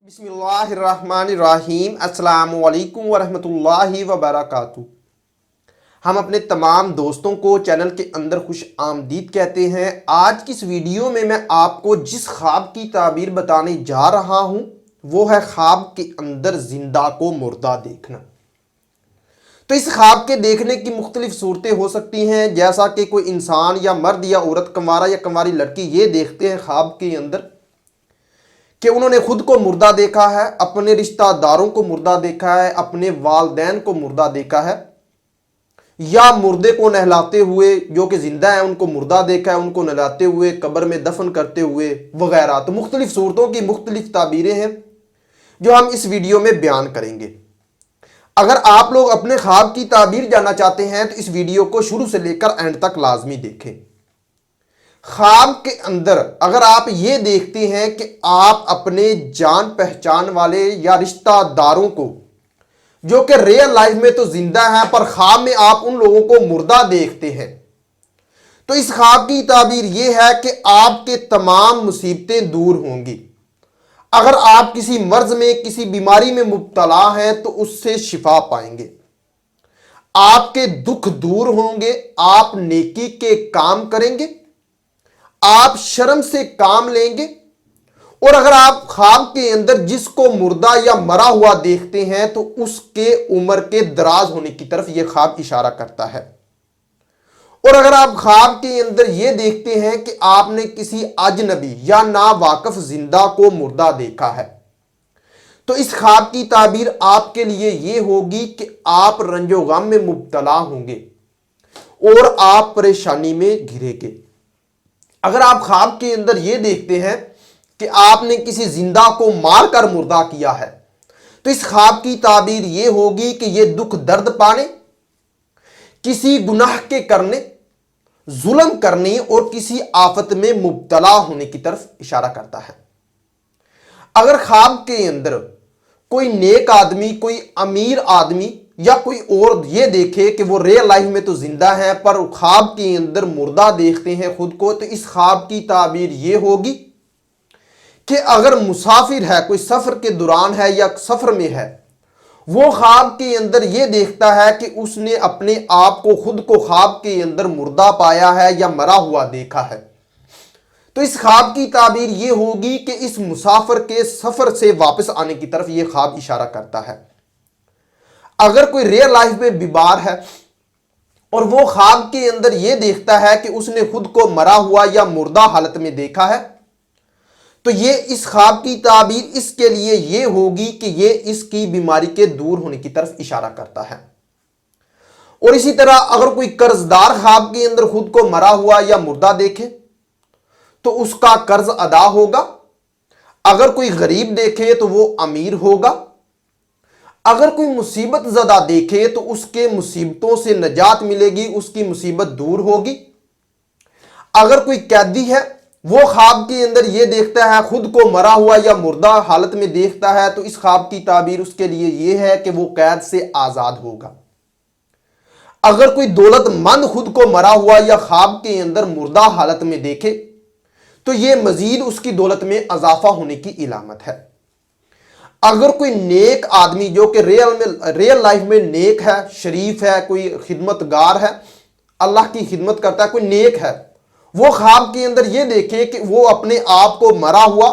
बिस्मिल्लाहिर्रहमानिर्रहीम अस्सलामु अलैकुम वरहमतुल्लाहि वबरकातुहू। हम अपने तमाम दोस्तों को चैनल के अंदर खुश आमदीद कहते हैं। आज की इस वीडियो में मैं आपको जिस ख्वाब की ताबीर बताने जा रहा हूं वो है ख्वाब के अंदर जिंदा को मुर्दा देखना। तो इस ख्वाब के देखने की मुख्तलिफ सूरतें हो सकती हैं, जैसा कि कोई इंसान या मर्द या औरत, कंवारा या कंवारी लड़की ये देखते हैं ख्वाब के अंदर कि उन्होंने खुद को मुर्दा देखा है, अपने रिश्तेदारों को मुर्दा देखा है, अपने वालदैन को मुर्दा देखा है, या मुर्दे को नहलाते हुए जो कि जिंदा है उनको मुर्दा देखा है, उनको नहलाते हुए कब्र में दफन करते हुए वगैरह। तो मुख्तलिफ सूरतों की मुख्तलिफ ताबीरें हैं जो हम इस वीडियो में बयान करेंगे। अगर आप लोग अपने ख्वाब की ताबीर जानना चाहते हैं तो इस वीडियो को शुरू से लेकर एंड तक लाजमी देखें। ख्वाब के अंदर अगर आप ये देखते हैं कि आप अपने जान पहचान वाले या रिश्तेदारों को जो कि रियल लाइफ में तो जिंदा है पर ख्वाब में आप उन लोगों को मुर्दा देखते हैं, तो इस ख्वाब की ताबीर ये है कि आपके तमाम मुसीबतें दूर होंगी। अगर आप किसी मर्ज में, किसी बीमारी में मुब्तला हैं तो उससे शिफा पाएंगे, आपके दुख दूर होंगे, आप नेकी के काम करेंगे, आप शर्म से काम लेंगे। और अगर आप ख्वाब के अंदर जिसको मुर्दा या मरा हुआ देखते हैं तो उसके उम्र के दराज होने की तरफ यह ख्वाब इशारा करता है। और अगर आप ख्वाब के अंदर यह देखते हैं कि आपने किसी अजनबी या नावाकिफ जिंदा को मुर्दा देखा है, तो इस ख्वाब की ताबीर आपके लिए यह होगी कि आप रंजो गम में मुब्तला होंगे और आप परेशानी में घिरेंगे। अगर आप ख्वाब के अंदर यह देखते हैं कि आपने किसी जिंदा को मारकर मुर्दा किया है, तो इस ख्वाब की ताबीर यह होगी कि यह दुख दर्द पाने, किसी गुनाह के करने, जुल्म करने और किसी आफत में मुब्तला होने की तरफ इशारा करता है। अगर ख्वाब के अंदर कोई नेक आदमी, कोई अमीर आदमी या कोई और ये देखे कि वो रियल लाइफ में तो जिंदा है पर ख्वाब के अंदर मुर्दा देखते हैं खुद को, तो इस ख्वाब की ताबीर ये होगी कि अगर मुसाफिर है, कोई सफर के दौरान है या सफर में है, वो ख्वाब के अंदर ये देखता है कि उसने अपने आप को, खुद को ख्वाब के अंदर मुर्दा पाया है या मरा हुआ देखा है, तो इस ख्वाब की ताबीर ये होगी कि इस मुसाफिर के सफर से वापस आने की तरफ ये ख्वाब इशारा करता है। अगर कोई रियल लाइफ में बीमार है और वो ख्वाब के अंदर ये देखता है कि उसने खुद को मरा हुआ या मुर्दा हालत में देखा है, तो ये इस ख्वाब की ताबीर इसके लिए ये होगी कि ये इसकी बीमारी के दूर होने की तरफ इशारा करता है। और इसी तरह अगर कोई कर्जदार ख्वाब के अंदर खुद को मरा हुआ या मुर्दा देखे तो उसका कर्ज अदा होगा। अगर कोई गरीब देखे तो वो अमीर होगा। अगर कोई मुसीबत ज़दा देखे तो उसके मुसीबतों से नजात मिलेगी, उसकी मुसीबत दूर होगी। अगर कोई कैदी है, वो ख्वाब के अंदर ये देखता है, खुद को मरा हुआ या मुर्दा हालत में देखता है, तो इस ख्वाब की ताबीर उसके लिए ये है कि वो कैद से आज़ाद होगा। अगर कोई दौलतमंद खुद को मरा हुआ या ख्वाब के अंदर मुर्दा हालत में देखे तो ये मजीद उसकी दौलत में इजाफा होने की इलामत है। अगर कोई नेक आदमी जो कि रियल लाइफ में नेक है, शरीफ है, कोई खिदमतगार है, अल्लाह की खिदमत करता है, कोई नेक है, वो ख्वाब के अंदर ये देखे कि वो अपने आप को मरा हुआ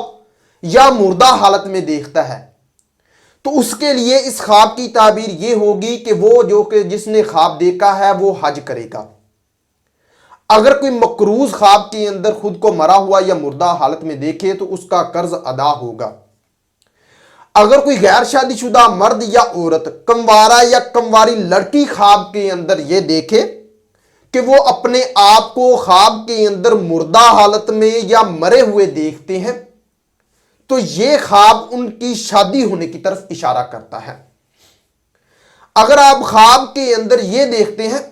या मुर्दा हालत में देखता है, तो उसके लिए इस ख्वाब की ताबीर ये होगी कि वो जो कि जिसने ख्वाब देखा है वो हज करेगा। अगर कोई मकरूज ख्वाब के अंदर खुद को मरा हुआ या मुर्दा हालत में देखे तो उसका कर्ज अदा होगा। अगर कोई गैर शादीशुदा मर्द या औरत, कंवारा या कंवारी लड़की ख्वाब के अंदर ये देखे कि वो अपने आप को ख्वाब के अंदर मुर्दा हालत में या मरे हुए देखते हैं, तो ये ख्वाब उनकी शादी होने की तरफ इशारा करता है। अगर आप ख्वाब के अंदर ये देखते हैं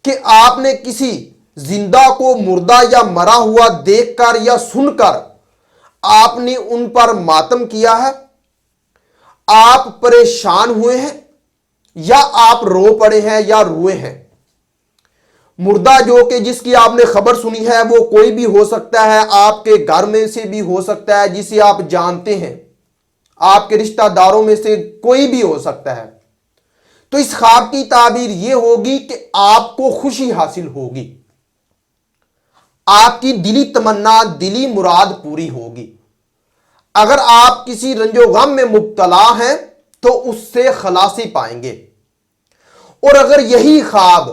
कि आपने किसी जिंदा को मुर्दा या मरा हुआ देखकर या सुनकर आपने उन पर मातम किया है, आप परेशान हुए हैं या आप रो पड़े हैं या रोए हैं, मुर्दा जो कि जिसकी आपने खबर सुनी है वो कोई भी हो सकता है, आपके घर में से भी हो सकता है, जिसे आप जानते हैं, آپ کے رشتہ داروں میں سے کوئی بھی ہو سکتا ہے۔ تو اس خواب کی تعبیر یہ ہوگی کہ آپ کو خوشی حاصل ہوگی، آپ کی دلی تمنا، دلی مراد پوری ہوگی۔ اگر آپ کسی رنج و غم میں مبتلا ہیں تو اس سے خلاصی پائیں گے۔ اور اگر یہی خواب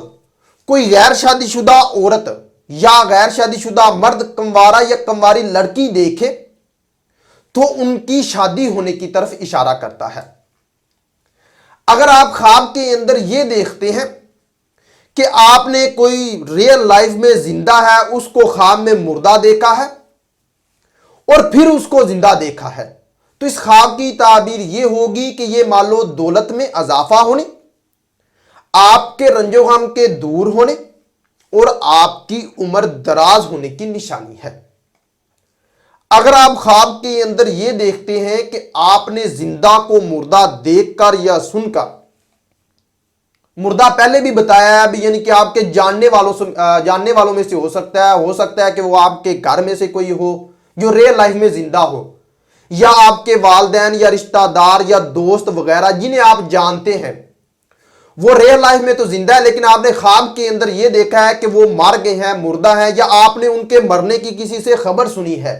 کوئی غیر شادی شدہ عورت یا غیر شادی شدہ مرد، کنوارا یا کنواری لڑکی دیکھے تو ان کی شادی ہونے کی طرف اشارہ کرتا ہے۔ اگر آپ خواب کے اندر یہ دیکھتے ہیں کہ آپ نے کوئی ریئل لائف میں زندہ ہے، اس کو خواب میں مردہ دیکھا ہے اور پھر اس کو زندہ دیکھا ہے، تو اس خواب کی تعبیر یہ ہوگی کہ یہ مال و دولت میں اضافہ ہونے، آپ کے رنج و غم کے دور ہونے اور آپ کی عمر دراز ہونے کی نشانی ہے۔ اگر آپ خواب کے اندر یہ دیکھتے ہیں کہ آپ نے زندہ کو مردہ دیکھ کر یا سن کر، مردہ پہلے بھی بتایا ہے، یعنی کہ آپ کے جاننے والوں میں سے ہو سکتا ہے کہ وہ آپ کے گھر میں سے کوئی ہو جو ریئل لائف میں زندہ ہو، یا آپ کے والدین یا رشتہ دار یا دوست وغیرہ جنہیں آپ جانتے ہیں، وہ ریئل لائف میں تو زندہ ہے لیکن آپ نے خواب کے اندر یہ دیکھا ہے کہ وہ مر گئے ہیں، مردہ ہیں، یا آپ نے ان کے مرنے کی کسی سے خبر سنی ہے۔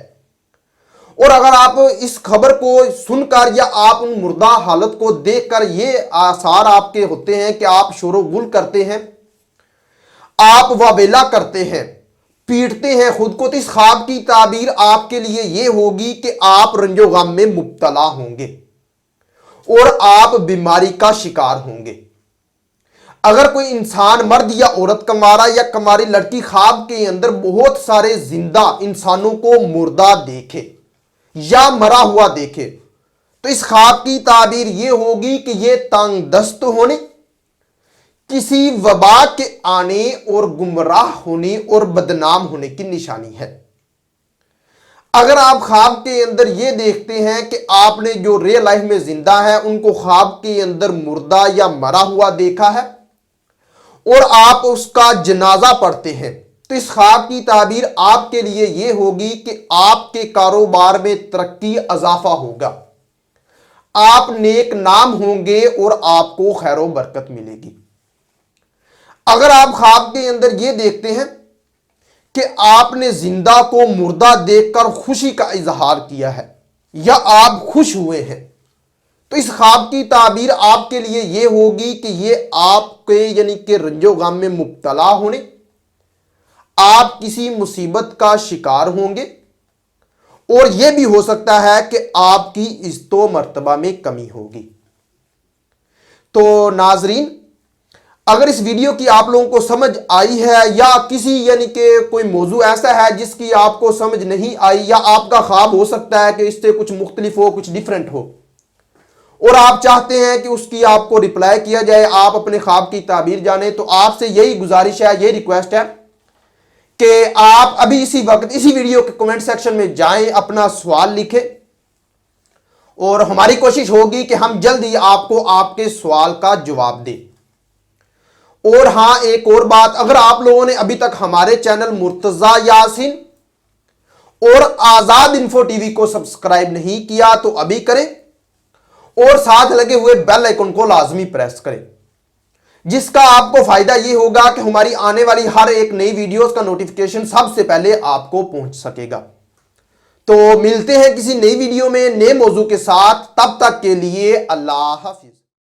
اور اگر آپ اس خبر کو سن کر یا آپ ان مردہ حالت کو دیکھ کر یہ آثار آپ کے ہوتے ہیں کہ آپ شور و غل کرتے ہیں، آپ واویلا کرتے ہیں، پیٹتے ہیں خود کو، تو اس خواب کی تعبیر آپ کے لیے یہ ہوگی کہ آپ رنج و غم میں مبتلا ہوں گے اور آپ بیماری کا شکار ہوں گے۔ اگر کوئی انسان، مرد یا عورت، کنوارا یا کنواری لڑکی خواب کے اندر بہت سارے زندہ انسانوں کو مردہ دیکھے یا مرا ہوا دیکھے تو اس خواب کی تعبیر یہ ہوگی کہ یہ تنگ دست ہونے، کسی وبا کے آنے اور گمراہ ہونے اور بدنام ہونے کی نشانی ہے۔ اگر آپ خواب کے اندر یہ دیکھتے ہیں کہ آپ نے جو ریئل لائف میں زندہ ہے ان کو خواب کے اندر مردہ یا مرا ہوا دیکھا ہے اور آپ اس کا جنازہ پڑھتے ہیں، تو اس خواب کی تعبیر آپ کے لیے یہ ہوگی کہ آپ کے کاروبار میں ترقی، اضافہ ہوگا، آپ نیک نام ہوں گے اور آپ کو خیر و برکت ملے گی۔ اگر آپ خواب کے اندر یہ دیکھتے ہیں کہ آپ نے زندہ کو مردہ دیکھ کر خوشی کا اظہار کیا ہے یا آپ خوش ہوئے ہیں، تو اس خواب کی تعبیر آپ کے لیے یہ ہوگی کہ یہ آپ کے یعنی کہ رنج و غم میں مبتلا ہونے، آپ کسی مصیبت کا شکار ہوں گے اور یہ بھی ہو سکتا ہے کہ آپ کی عزت و مرتبہ میں کمی ہوگی۔ تو ناظرین، اگر اس ویڈیو کی آپ لوگوں کو سمجھ آئی ہے یا کسی یعنی کہ کوئی موضوع ایسا ہے جس کی آپ کو سمجھ نہیں آئی یا آپ کا خواب ہو سکتا ہے کہ اس سے کچھ مختلف ہو، کچھ ڈیفرنٹ ہو، اور آپ چاہتے ہیں کہ اس کی آپ کو رپلائی کیا جائے، آپ اپنے خواب کی تعبیر جانیں، تو آپ سے یہی گزارش ہے، یہی ریکویسٹ ہے کہ آپ ابھی اسی وقت اسی ویڈیو کے کمنٹ سیکشن میں جائیں، اپنا سوال لکھیں اور ہماری کوشش ہوگی کہ ہم جلد ہی آپ کو آپ کے سوال کا جواب دیں۔ اور ہاں، ایک اور بات، اگر آپ لوگوں نے ابھی تک ہمارے چینل مرتضی یاسین اور آزاد انفو ٹی وی کو سبسکرائب نہیں کیا تو ابھی کریں اور ساتھ لگے ہوئے بیل آئیکن کو لازمی پریس کریں، جس کا آپ کو فائدہ یہ ہوگا کہ ہماری آنے والی ہر ایک نئی ویڈیوز کا نوٹیفیکیشن سب سے پہلے آپ کو پہنچ سکے گا۔ تو ملتے ہیں کسی نئی ویڈیو میں نئے موضوع کے ساتھ، تب تک کے لیے اللہ حافظ۔